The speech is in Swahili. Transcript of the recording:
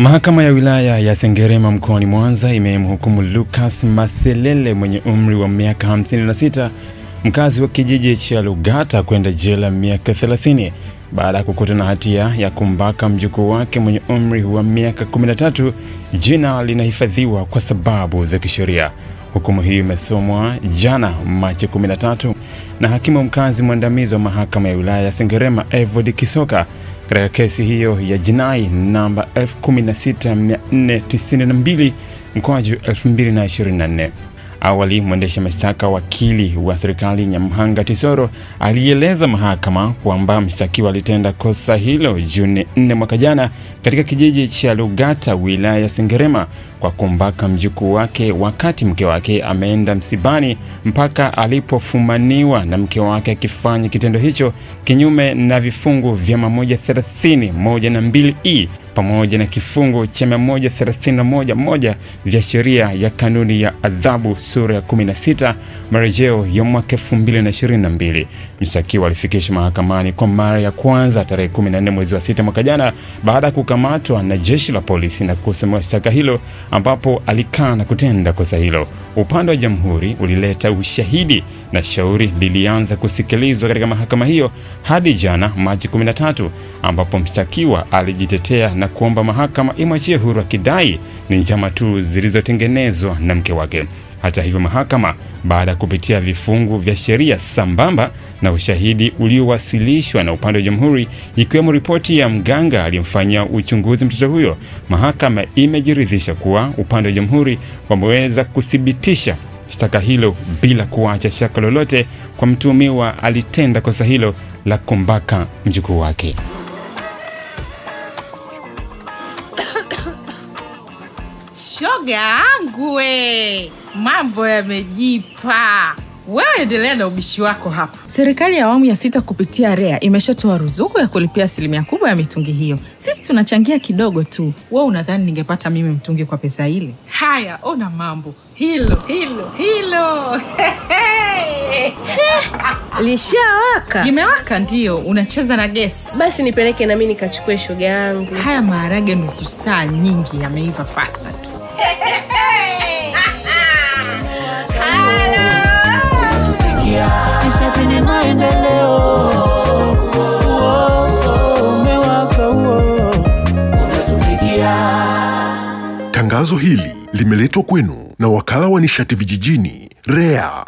Mahakama ya wilaya ya Sengerema mkoani Mwanza imemhukumu Lucas Maselele mwenye umri wa miaka 56, mkazi wa kijiji cha Lugata kwenda jela miaka 30 baada ya kukutwa na hatia ya kumbaka mjukuu wake mwenye umri wa miaka 13. Jina linahifadhiwa kwa sababu za kisheria. Hukumu hii imesomwa jana Machi 13 na hakimu mkazi mwandamizi wa mahakama ya wilaya ya Sengerema Evod Kisoka katika kesi hiyo ya jinai namba 16692/2024. Awali mwendesha mashtaka wakili wa serikali Nyamhanga Tisoro alieleza mahakama kwamba mshtakiwa alitenda kosa hilo Juni 4 mwaka jana katika kijiji cha Lugata wilaya ya Sengerema kwa kumbaka mjukuu wake wakati mke wake ameenda msibani, mpaka alipofumaniwa na mke wake akifanya kitendo hicho kinyume na vifungu vya 130, 1 na 2E pamoja na kifungu cha 131 vya sheria ya kanuni ya adhabu sura ya 16 marejeo ya mwaka 2022. Mshtakiwa alifikishwa mahakamani kwa mara ya kwanza tarehe 14 mwezi wa 6 mwaka jana baada ya kukamatwa na jeshi la polisi na kusomewa shtaka hilo, ambapo alikana kutenda kosa hilo. Upande wa jamhuri ulileta ushahidi na shauri lilianza kusikilizwa katika mahakama hiyo hadi jana Machi 13, ambapo mshtakiwa alijitetea na kuomba mahakama imwachie huru akidai ni njama tu zilizotengenezwa na mke wake. Hata hivyo, mahakama baada ya kupitia vifungu vya sheria sambamba na ushahidi uliowasilishwa na upande wa jamhuri, ikiwemo ripoti ya mganga aliyemfanyia uchunguzi mtoto huyo, mahakama imejiridhisha kuwa upande wa jamhuri wameweza kuthibitisha shtaka hilo bila kuacha shaka lolote kwa mtuhumiwa alitenda kosa hilo la kumbaka mjukuu wake. Shoga yangu we, mambo yamejipa. Wewe endelea na ubishi wako hapa. Serikali ya awamu ya 6 kupitia REA imeshatoa ruzuku ya kulipia asilimia kubwa ya mitungi hiyo. Sisi tunachangia kidogo tu. Wewe unadhani ningepata mimi mtungi kwa pesa ile? Haya, ona mambo. Hilo. Lishawaka? Limewaka ndio, unacheza na gesi. Basi nipeleke na mimi nikachukue shoga yangu. Haya maharage nusu saa nyingi yameiva faster tu. Nishatini maendeleo. Umewaka unatufikia. Tangazo hili limeletwa kwenu na wakala wa nishati vijijini REA.